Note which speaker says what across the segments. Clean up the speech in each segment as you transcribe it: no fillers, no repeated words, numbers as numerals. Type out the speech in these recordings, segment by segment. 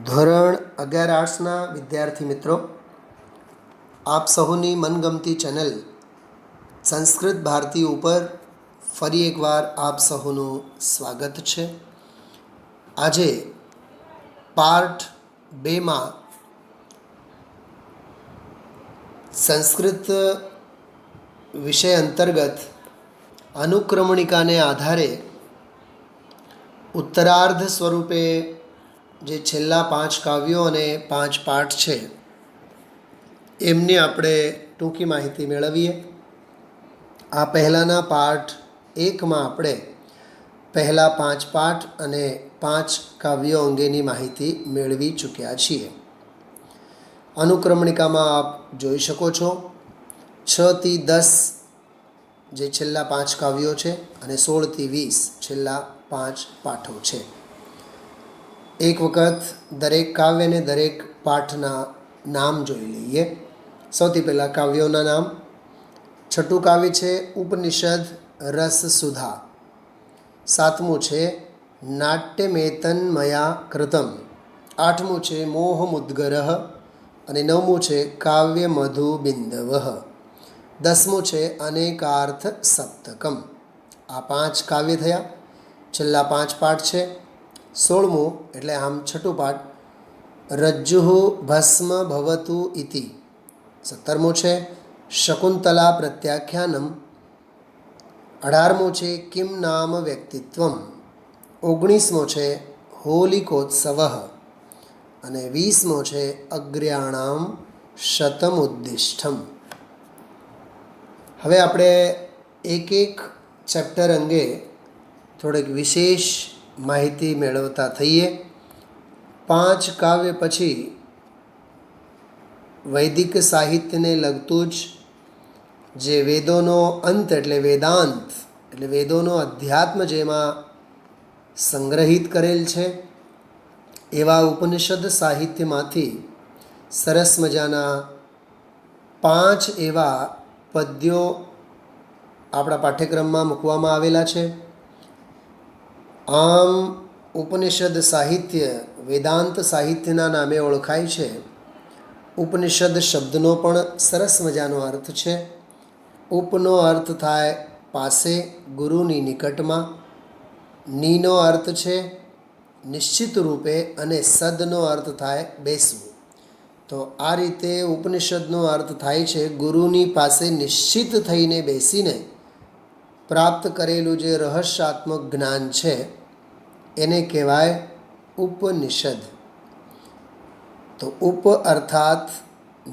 Speaker 1: ધોરણ 11 આર્ટ્સના વિદ્યાર્થી મિત્રો, આપ સહુની મનગમતી ચેનલ સંસ્કૃત ભારતી ઉપર ફરી એકવાર આપ સહુનું સ્વાગત છે. આજે પાર્ટ 2માં સંસ્કૃત વિષય અંતર્ગત અનુક્રમણિકાને આધારે ઉત્તરાર્ધ સ્વરૂપે જે છેલ્લા 5 કાવ્યો અને 5 પાઠ છે એમની આપણે ટૂંકી માહિતી મેળવીએ. આ પહેલાંના પાઠ 1માં આપણે પહેલા 5 પાઠ અને 5 કાવ્યો અંગેની માહિતી મેળવી ચૂક્યા છીએ. અનુક્રમણિકામાં આપ જોઈ શકો છો 6 થી 10 જે છેલ્લા 5 કાવ્યો છે અને 16 થી 20 છેલ્લા 5 પાઠો છે. એક વખત દરેક કાવ્ય અને દરેક પાઠના નામ જોઈ લઈએ. સૌથી પહેલાં કાવ્યોના નામ. છઠ્ઠું કાવ્ય છે ઉપનિષદ રસ સુધા. સાતમું છે નાટ્યમેતન્મયા કૃતમ. આઠમું છે મોહ મુદ્ગરઃ અને નવમું છે કાવ્ય મધુ બિંદવઃ. 10મું છે અનેકાર્થ સપ્તકમ. આ 5 કાવ્ય થયા. છેલ્લા 5 પાઠ છે. 16મું એટલે આમ છઠ્ઠું પાઠ રજ્જુઃ ભસ્મ ભવતુ ઇતિ. 17મું છે શકુંતલા પ્રત્યાખ્યાનમ. 18મું છે કિમ નામ વ્યક્તિત્વમ. 19મું છે હોલિકોત્સવઃ અને 20મું છે અગ્ર્યાણામ શતમુદ્દિષ્ટમ. હવે આપણે એક એક ચેપ્ટર અંગે થોડીક વિશેષ માહિતી મેળવતા થઈએ. 5 કાવ્ય પછી વૈદિક સાહિત્યને લગતું જ જે વેદોનો અંત એટલે વેદાંત એટલે વેદોનો અધ્યાત્મ જેમાં સંગ્રહિત કરેલ છે એવા ઉપનિષદ સાહિત્યમાંથી સરસ મજાના 5 એવા પદ્યો આપણા પાઠ્યક્રમમાં મૂકવામાં આવેલા છે. આમ ઉપનિષદ સાહિત્ય વેદાંત સાહિત્યના નામે ઓળખાય છે. ઉપનિષદ શબ્દનો પણ સરસ મજાનો અર્થ છે. ઉપનો અર્થ થાય પાસે, ગુરુની નિકટમાં. નીનો અર્થ છે નિશ્ચિત રૂપે અને સદનો અર્થ થાય બેસવું. તો આ રીતે ઉપનિષદનો અર્થ થાય છે ગુરુની પાસે નિશ્ચિત થઈને બેસીને પ્રાપ્ત કરેલું જે રહસ્યાત્મક જ્ઞાન છે એને કહેવાય ઉપનિષદ. તો ઉપ અર્થાત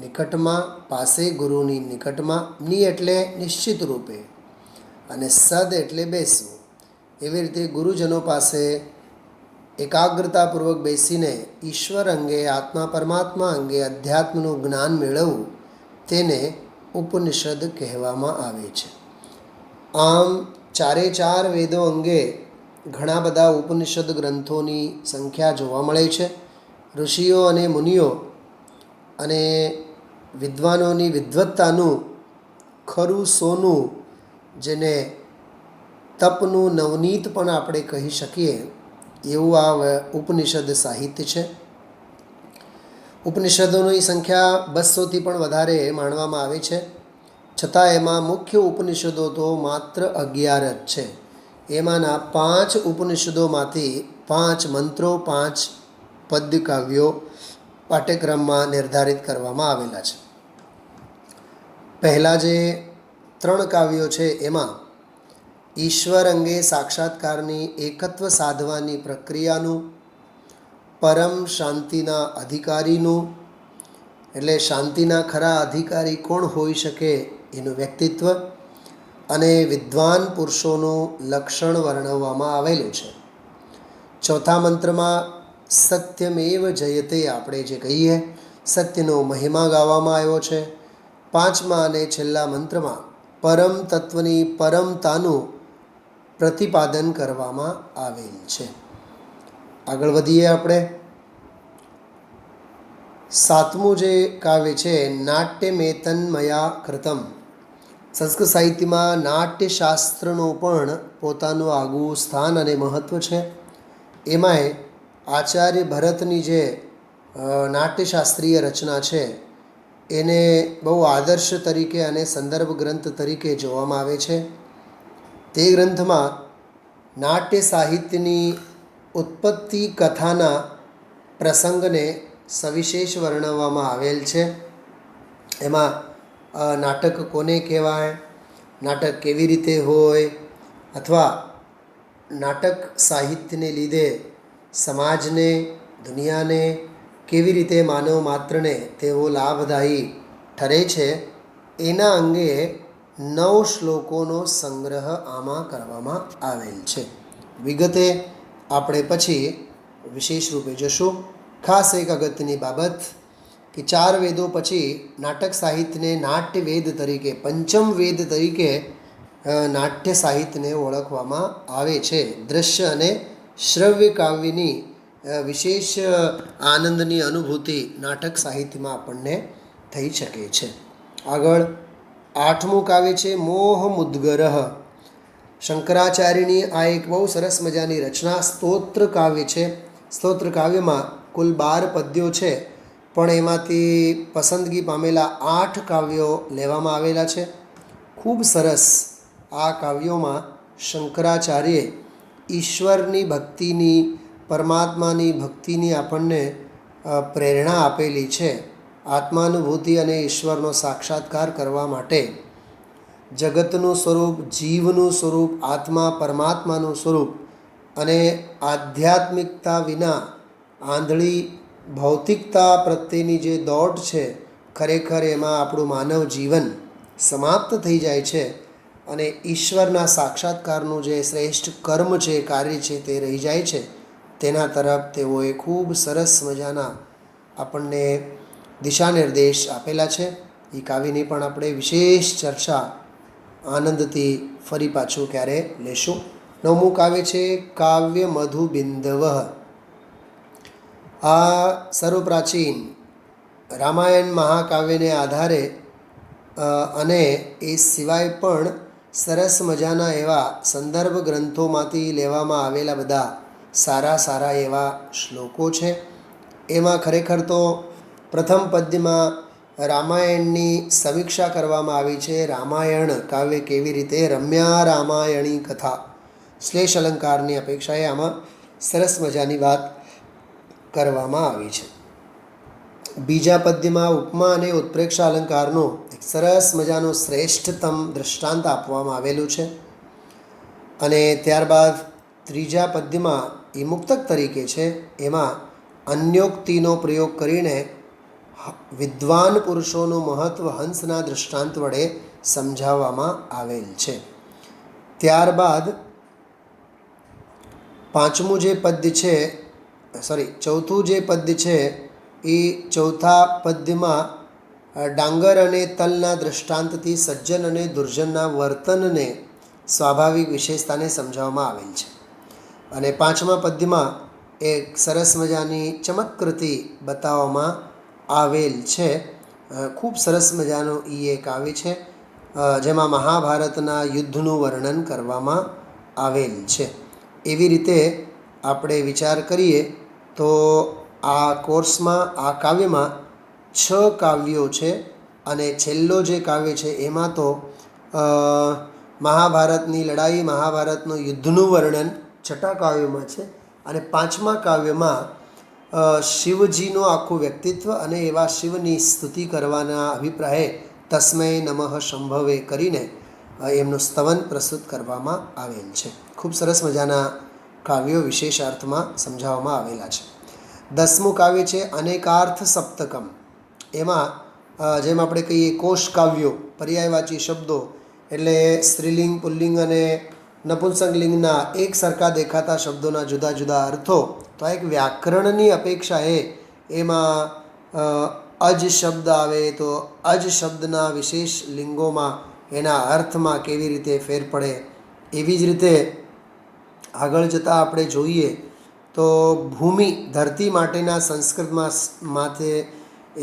Speaker 1: નિકટમાં, પાસે ગુરુની નિકટમાં, ની એટલે નિશ્ચિત રૂપે અને સદ એટલે બેસવું. એવી રીતે ગુરુજનો પાસે એકાગ્રતાપૂર્વક બેસીને ઈશ્વર અંગે, આત્મા પરમાત્મા અંગે અધ્યાત્મનું જ્ઞાન મેળવવું તેને ઉપનિષદ કહેવામાં આવે છે. આમ 4 વેદો અંગે ઘણા બધા ઉપનિષદ ગ્રંથોની સંખ્યા જોવા મળે છે. ઋષિઓ અને મુનિઓ અને વિદ્વાનોની વિદ્વત્તાનું ખરું સોનું, જેને તપનું નવનીત પણ આપણે કહી શકીએ એવું આ ઉપનિષદ સાહિત્ય છે. ઉપનિષદોની સંખ્યા 200થી પણ વધારે માનવામાં આવે છે. છતાં એમાં મુખ્ય ઉપનિષદો તો માત્ર 11 જ છે. એમાંના 5 ઉપનિષદોમાંથી 5 મંત્રો, 5 પદ્ય કાવ્યો પાઠ્યક્રમમાં નિર્ધારિત કરવામાં આવેલા છે. પહેલાં જે 3 કાવ્યો છે એમાં ઈશ્વર અંગે સાક્ષાત્કારની એકત્વ સાધવાની પ્રક્રિયાનું, પરમ શાંતિના અધિકારીનું એટલે શાંતિના ખરા અધિકારી કોણ હોઈ શકે એનું વ્યક્તિત્વ અને વિદ્વાન પુરુષોનું લક્ષણ વર્ણવવામાં આવેલું છે. ચોથા મંત્રમાં સત્યમેવ જયતે આપણે જે કહીએ સત્યનો મહિમા ગાવામાં આવ્યો છે. 5મા અને છેલ્લા મંત્રમાં પરમ તત્વની પરમતાનું પ્રતિપાદન કરવામાં આવેલ છે. આગળ વધીએ આપણે. 7મું જે કાવ્ય છે નાટ્યમેતન્મયા કૃતમ. સંસ્કૃત સાહિત્યમાં નાટ્યશાસ્ત્રનું પણ પોતાનું આગવું સ્થાન અને મહત્ત્વ છે. એમાંય આચાર્ય ભરતની જે નાટ્યશાસ્ત્રીય રચના છે એને બહુ આદર્શ તરીકે અને સંદર્ભ ગ્રંથ તરીકે જોવામાં આવે છે. તે ગ્રંથમાં નાટ્ય સાહિત્યની ઉત્પત્તિ કથાના પ્રસંગને સવિશેષ વર્ણવવામાં આવેલ છે. એમાં નાટક કોને કહેવાય, નાટક કેવી રીતે હોય, અથવા નાટક સાહિત્યને લીધે સમાજને, દુનિયાને કેવી રીતે માનવ માત્રને તેઓ લાભદાયી ઠરે છે, એના અંગે 9 શ્લોકોનો સંગ્રહ આમાં કરવામાં આવેલ છે. વિગતે આપણે પછી વિશેષ રૂપે જોશું. ખાસ એક અગત્યની બાબત કે 4 વેદો પછી નાટક સાહિત્યને નાટ્ય વેદ તરીકે, પંચમ વેદ તરીકે નાટ્ય સાહિત્યને ઓળખવામાં આવે છે. દ્રશ્ય અને શ્રવ્ય કાવ્યની વિશેષ આનંદની અનુભૂતિ નાટક સાહિત્યમાં આપણને થઈ શકે છે. આગળ 8મું કાવ્ય છે મોહ મુદ્ગરઃ. શંકરાચાર્યની આ એક બહુ સરસ મજાની રચના સ્તોત્ર કાવ્ય છે. સ્તોત્ર કાવ્યમાં કુલ 12 પદ્યો છે, પણ એમાંથી પસંદગી પામેલા 8 કાવ્યો લેવામાં આવેલા છે. ખૂબ સરસ આ કાવ્યોમાં શંકરાચાર્યે ઈશ્વરની ભક્તિની, પરમાત્માની ભક્તિની આપણને પ્રેરણા આપેલી છે. આત્માનુભૂતિ અને ઈશ્વરનો સાક્ષાત્કાર કરવા માટે જગતનું સ્વરૂપ, જીવનું સ્વરૂપ, આત્મા પરમાત્માનું સ્વરૂપ અને આધ્યાત્મિકતા વિના આંધળી ભૌતિકતા પ્રત્યેની જે દોટ છે, ખરેખર એમાં આપણું માનવ જીવન સમાપ્ત થઈ જાય છે અને ઈશ્વરના સાક્ષાત્કારનું જે શ્રેષ્ઠ કર્મ છે, કાર્ય છે, તે રહી જાય છે. તેના તરફ તેઓએ ખૂબ સરસ મજાના આપણને દિશા નિર્દેશ આપેલા છે. એ કાવ્યની પણ આપણે વિશેષ ચર્ચા આનંદથી ફરી પાછું ક્યારે લેશું. 9મું કાવ્ય છે કાવ્ય મધુબિંદવ. આ સર્વપ્રાચીન રામાયણ મહાકાવ્યને આધારે અને એ સિવાય પણ સરસ મજાના એવા સંદર્ભ ગ્રંથોમાંથી લેવામાં આવેલા બધા સારા સારા એવા શ્લોકો છે. એમાં ખરેખર તો પ્રથમ પદ્યમાં રામાયણની સમીક્ષા કરવામાં આવી છે. રામાયણ કાવ્ય કેવી રીતે, રમ્યા રામાયણી કથા, શ્લેષ અલંકારની અપેક્ષાએ આમાં સરસ મજાની વાત કરવામાં આવી છે. બીજા પદ્યમાં ઉપમા અને ઉત્પ્રેક્ષા અલંકારનું એક સરસ મજાનું શ્રેષ્ઠતમ દૃષ્ટાંત આપવામાં આવેલું છે. અને ત્યારબાદ ત્રીજા પદ્યમાં એ મુક્તક તરીકે છે, એમાં અન્યોક્તિનો પ્રયોગ કરીને વિદ્વાન પુરુષોનું મહત્ત્વ હંસના દૃષ્ટાંત વડે સમજાવવામાં આવેલ છે. ત્યારબાદ ચોથું જે પદ્ય છે એ ચોથા પદ્યમાં ડાંગર અને તલના દૃષ્ટાંતથી સજ્જન અને દુર્જનના વર્તનને, સ્વાભાવિક વિશેષતાને સમજાવવામાં આવેલ છે. અને 5મા પદ્યમાં એક સરસ મજાની ચમત્કૃતિ બતાવવામાં આવેલ છે. ખૂબ સરસ મજાનું એ કાવ્ય છે, જેમાં મહાભારતના યુદ્ધનું વર્ણન કરવામાં આવેલ છે. એવી રીતે આપણે વિચાર કરીએ તો આ કોર્સમાં, આ કાવ્યમાં 6 કાવ્યો છે અને છેલ્લો જે કાવ્ય છે એમાં તો મહાભારતની લડાઈ, મહાભારતનું યુદ્ધનું વર્ણન 6ઠા કાવ્યમાં છે. અને 5મા કાવ્યમાં શિવજીનું આખું વ્યક્તિત્વ અને એવા શિવની સ્તુતિ કરવાના અભિપ્રાયે તસ્મૈ નમઃ શંભવે કરીને એમનું સ્તવન પ્રસ્તુત કરવામાં આવેલ છે. ખૂબ સરસ મજાના કાવ્યો વિશેષ અર્થમાં સમજાવવામાં આવેલા છે. 10મું કાવ્ય છે અનેકાર્થ સપ્તકમ. એમાં જેમ આપણે કહીએ કોશ કાવ્યો, પર્યાયવાચી શબ્દો એટલે સ્ત્રીલિંગ, પુલ્લિંગ અને નપુંસકલિંગના એક સરખા દેખાતા શબ્દોના જુદા જુદા અર્થો. તો આ એક વ્યાકરણની અપેક્ષાએ એમાં અજ શબ્દ આવે તો અજ શબ્દના વિશેષ લિંગોમાં એના અર્થમાં કેવી રીતે ફેર પડે. એવી જ રીતે આગળ જતાં આપણે જોઈએ તો ભૂમિ, ધરતી માટેના સંસ્કૃતમાં માથે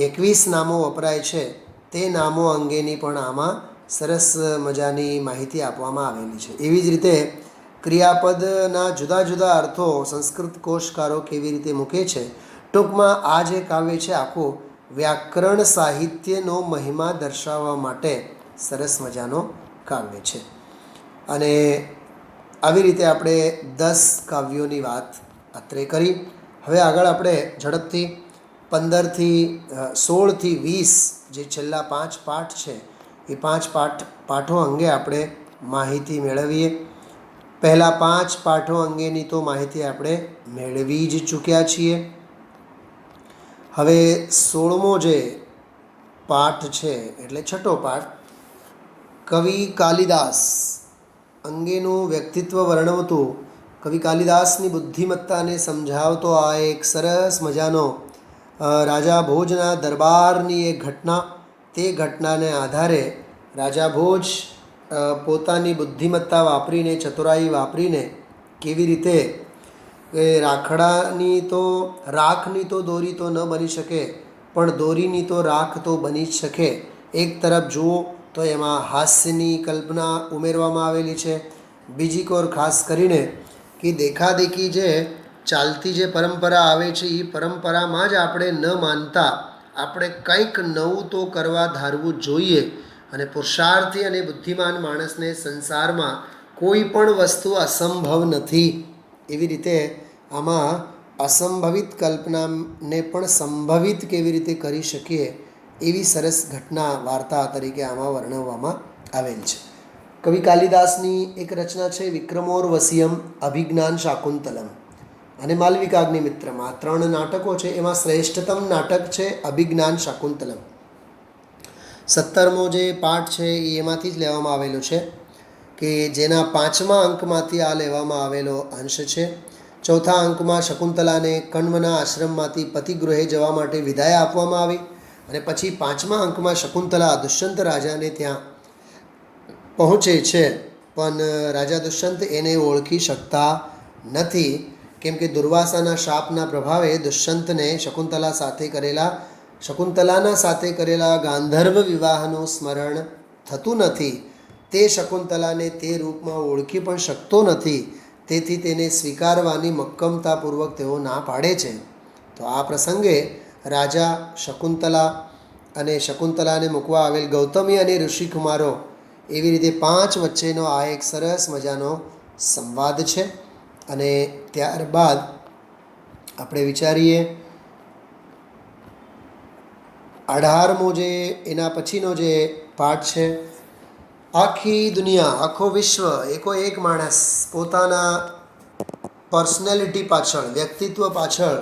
Speaker 1: 21 નામો વપરાય છે. તે નામો અંગેની પણ આમાં સરસ મજાની માહિતી આપવામાં આવેલી છે. એવી જ રીતે ક્રિયાપદના જુદા જુદા અર્થો સંસ્કૃત કોશકારો કેવી રીતે મૂકે છે. ટૂંકમાં આ જે કાવ્ય છે આખું વ્યાકરણ સાહિત્યનો મહિમા દર્શાવવા માટે સરસ મજાનો કાવ્ય છે. અને આવી રીતે આપણે 10 કાવ્યોની વાત અત્રે કરી. હવે આગળ આપણે ઝડપથી 16થી 20 જે છેલ્લા 5 પાઠ છે એ 5 પાઠો અંગે આપણે માહિતી મેળવીએ. પહેલાં 5 પાઠો અંગેની તો માહિતી આપણે મેળવી જ ચૂક્યા છીએ. હવે 16મો જે પાઠ છે એટલે છઠ્ઠો પાઠ કવિ કાલિદાસ અંગેનું વ્યક્તિત્વ વર્ણવતું, કવિ કાલિદાસની બુદ્ધિમત્તાને સમજાવતો આ એક સરસ મજાનો રાજા ભોજના દરબારની એક ઘટના. તે ઘટનાને આધારે રાજા ભોજ પોતાની બુદ્ધિમત્તા વાપરીને, ચતુરાઈ વાપરીને કેવી રીતે રાખની તો દોરી તો ન બની શકે, પણ દોરીની તો રાખ તો બની જ શકે. એક તરફ જુઓ તો એમાં હાસ્યની કલ્પના ઉમેરવામાં આવેલી છે. બીજી કોર ખાસ કરીને કે દેખાદેખી જે ચાલતી જે પરંપરા આવે છે એ પરંપરામાં જ આપણે ન માનતા આપણે કંઈક નવું તો કરવા ધારવું જોઈએ. અને પુરુષાર્થી અને બુદ્ધિમાન માણસને સંસારમાં કોઈ પણ વસ્તુ અસંભવ નથી. એવી રીતે આમાં અસંભવિત કલ્પનાને પણ સંભવિત કેવી રીતે કરી શકીએ એવી સરસ ઘટના વાર્તા તરીકે આમાં વર્ણવવામાં આવેલ છે. કવિ કાલિદાસની એક રચના છે વિક્રમોર્વશિયમ, અભિજ્ઞાન શાકુંતલમ અને માલવિકાગ્નિમિત્રમ. આ 3 નાટકો છે. એમાં શ્રેષ્ઠતમ નાટક છે અભિજ્ઞાન શાકુંતલમ. 17મો જે પાઠ છે એ એમાંથી જ લેવામાં આવેલો છે કે જેના 5મા અંકમાંથી આ લેવામાં આવેલો અંશ છે. 4થા અંકમાં શકુંતલાને કણ્વના આશ્રમમાંથી પતિગૃહે જવા માટે વિદાય આપવામાં આવી અને પછી 5મા અંકમાં શકુંતલા દુષ્યંત રાજાને ત્યાં પહોંચે છે. પણ રાજા દુષ્યંત એને ઓળખી શકતા નથી, કેમ કે દુર્વાસાના શાપના પ્રભાવે દુષ્યંતને શકુંતલાના સાથે કરેલા ગાંધર્વ વિવાહનું સ્મરણ થતું નથી. તે શકુંતલાને તે રૂપમાં ઓળખી પણ શકતો નથી. તેથી તેને સ્વીકારવાની મક્કમતાપૂર્વક તેઓ ના પાડે છે. તો આ પ્રસંગે રાજા, શકુંતલા અને શકુંતલાને મૂકવા આવેલ ગૌતમી અને ઋષિકુમારો એવી રીતે 5 વચ્ચેનો આ એક સરસ મજાનો સંવાદ છે. અને ત્યારબાદ આપણે વિચારીએ 18મો જે એના પછીનો જે પાઠ છે, આખી દુનિયા, આખો વિશ્વ, એકો એક માણસ પોતાના પર્સનાલિટી પાછળ, વ્યક્તિત્વ પાછળ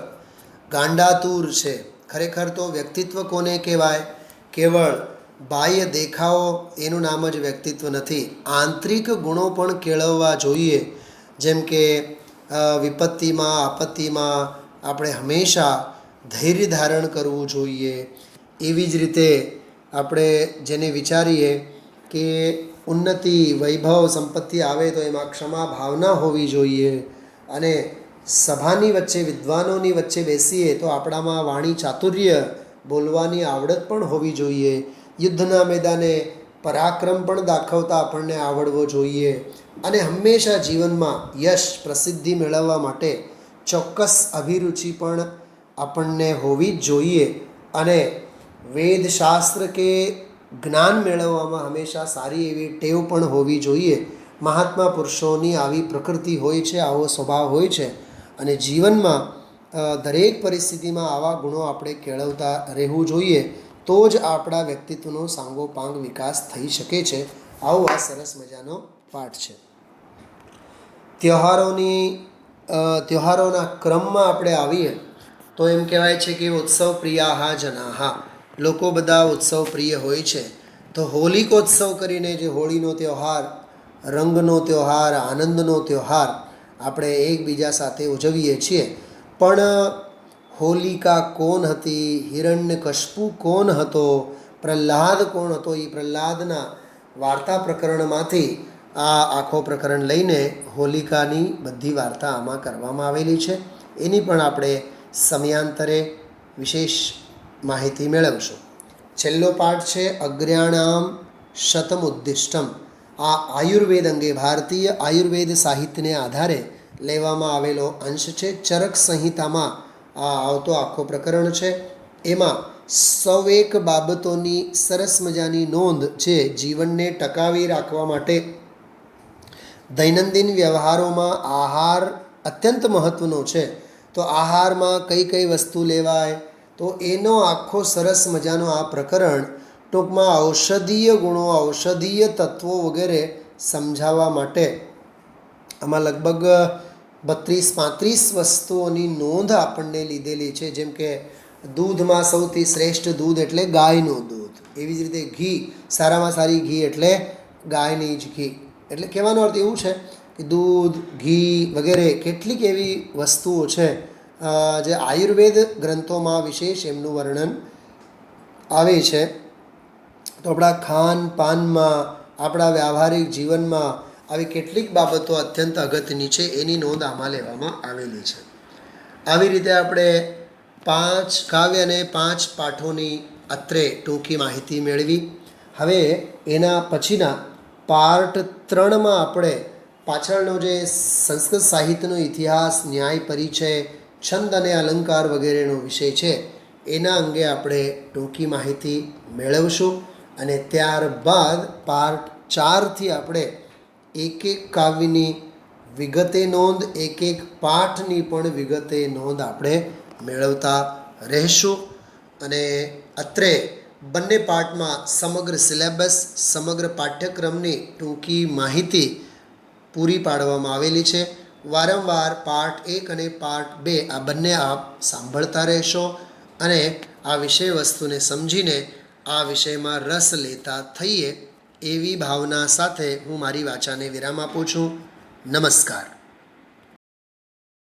Speaker 1: ગાંડાતુર છે. ખરેખર તો વ્યક્તિત્વ કોને કહેવાય? કેવળ બાહ્ય દેખાવો એનું નામ જ વ્યક્તિત્વ નથી. આંતરિક ગુણો પણ કેળવવા જોઈએ. જેમ કે વિપત્તિમાં, આપત્તિમાં આપણે હંમેશા ધૈર્ય ધારણ કરવું જોઈએ. એવી જ રીતે આપણે જેને વિચારીએ કે ઉન્નતિ, વૈભવ, સંપત્તિ આવે તો એમાં ક્ષમા ભાવના હોવી જોઈએ. અને સભાની વચ્ચે, વિદ્વાનોની વચ્ચે બેસીએ તો આપણામાં વાણી ચાતુર્ય, બોલવાની આવડત પણ હોવી જોઈએ. યુદ્ધના મેદાને પરાક્રમ પણ દાખવતા આપણને આવડવો જોઈએ. અને હંમેશા જીવનમાં યશ, પ્રસિદ્ધિ મેળવવા માટે ચોક્કસ અભિરુચિ પણ આપણને હોવી જ જોઈએ. અને વેદશાસ્ત્ર કે જ્ઞાન મેળવવામાં હંમેશા સારી એવી ટેવ પણ હોવી જોઈએ. મહાત્મા પુરુષોની આવી પ્રકૃતિ હોય છે, આવો સ્વભાવ હોય છે. અને જીવનમાં દરેક પરિસ્થિતિમાં આવા ગુણો આપણે કેળવતા રહેવું જોઈએ. તો જ આપણા વ્યક્તિત્વનો સાંગોપાંગ વિકાસ થઈ શકે છે. આવો આ સરસ મજાનો પાઠ છે. તહેવારોના ક્રમમાં આપણે આવીએ તો એમ કહેવાય છે કે ઉત્સવ પ્રિયાહા જનાહા, લોકો બધા ઉત્સવ પ્રિય હોય છે. તો હોલિકોત્સવ કરીને જે હોળીનો તહેવાર, રંગનો તહેવાર, આનંદનો તહેવાર આપણે એકબીજા સાથે ઉજવીએ છીએ. પણ હોલિકા કોણ હતી? હિરણ્યકશ્યપુ કોણ હતો? પ્રહલાદ કોણ હતો? એ પ્રહલાદના વાર્તા પ્રકરણમાંથી આ આખો પ્રકરણ લઈને હોલિકાની બધી વાર્તા આમાં કરવામાં આવેલી છે. એની પણ આપણે સમયાંતરે વિશેષ માહિતી મેળવશું. છેલ્લો પાઠ છે અગ્ર્યાણામ શતમુદ્દિષ્ટમ. આ આયુર્વેદ અંગે, ભારતીય આયુર્વેદ સાહિત્યને આધારે લેવામાં આવેલો અંશ છે. ચરક સંહિતામાં આ આવતો આખો પ્રકરણ છે. એમાં સૌ એક બાબતોની સરસ મજાની નોંધ જે જીવનને ટકાવી રાખવા માટે દૈનંદિન વ્યવહારોમાં આહાર અત્યંત મહત્ત્વનો છે. તો આહારમાં કઈ કઈ વસ્તુ લેવાય, તો એનો આખો સરસ મજાનો આ પ્રકરણ ટૂંકમાં ઔષધીય ગુણો, ઔષધીય તત્વો વગેરે સમજાવવા માટે આમાં લગભગ 32-35 વસ્તુઓની નોંધ આપણને લીધેલી છે. જેમ કે દૂધમાં સૌથી શ્રેષ્ઠ દૂધ એટલે ગાયનું દૂધ. એવી જ રીતે ઘી, સારામાં સારી ઘી એટલે ગાયની જ ઘી. એટલે કહેવાનો અર્થ એવું છે કે દૂધ, ઘી વગેરે કેટલીક એવી વસ્તુઓ છે જે આયુર્વેદ ગ્રંથોમાં વિશેષ એમનું વર્ણન આવે છે. તો આપણા ખાન પાનમાં, આપણા વ્યાવહારિક જીવનમાં આવી કેટલીક બાબતો અત્યંત અગત્યની છે, એની નોંધ આમાં લેવામાં આવેલી છે. આવી રીતે આપણે 5 કાવ્ય અને 5 પાઠોની અત્રે ટૂંકી માહિતી મેળવી. હવે એના પછીના પાર્ટ 3માં આપણે પાછળનો જે સંસ્કૃત સાહિત્યનો ઇતિહાસ, ન્યાય પરિચય, છંદ અને અલંકાર વગેરેનો વિષય છે એના અંગે આપણે ટૂંકી માહિતી મેળવશું. અને ત્યારબાદ પાર્ટ 4થી આપણે એક એક કાવ્યની વિગતે નોંધ, એક એક પાઠની પણ વિગતે નોંધ આપણે મેળવતા રહેશું. અને અત્રે બંને પાઠમાં સમગ્ર સિલેબસ, સમગ્ર પાઠ્યક્રમની ટૂંકી માહિતી પૂરી પાડવામાં આવેલી છે. વારંવાર પાર્ટ 1 અને પાર્ટ 2 આ બંને આપ સાંભળતા રહેશો અને આ વિષય વસ્તુને સમજીને આ વિષયમાં રસ લેતા થઈએ એવી ભાવના સાથે હું મારી વાચાને વિરામ આપું છું. નમસ્કાર.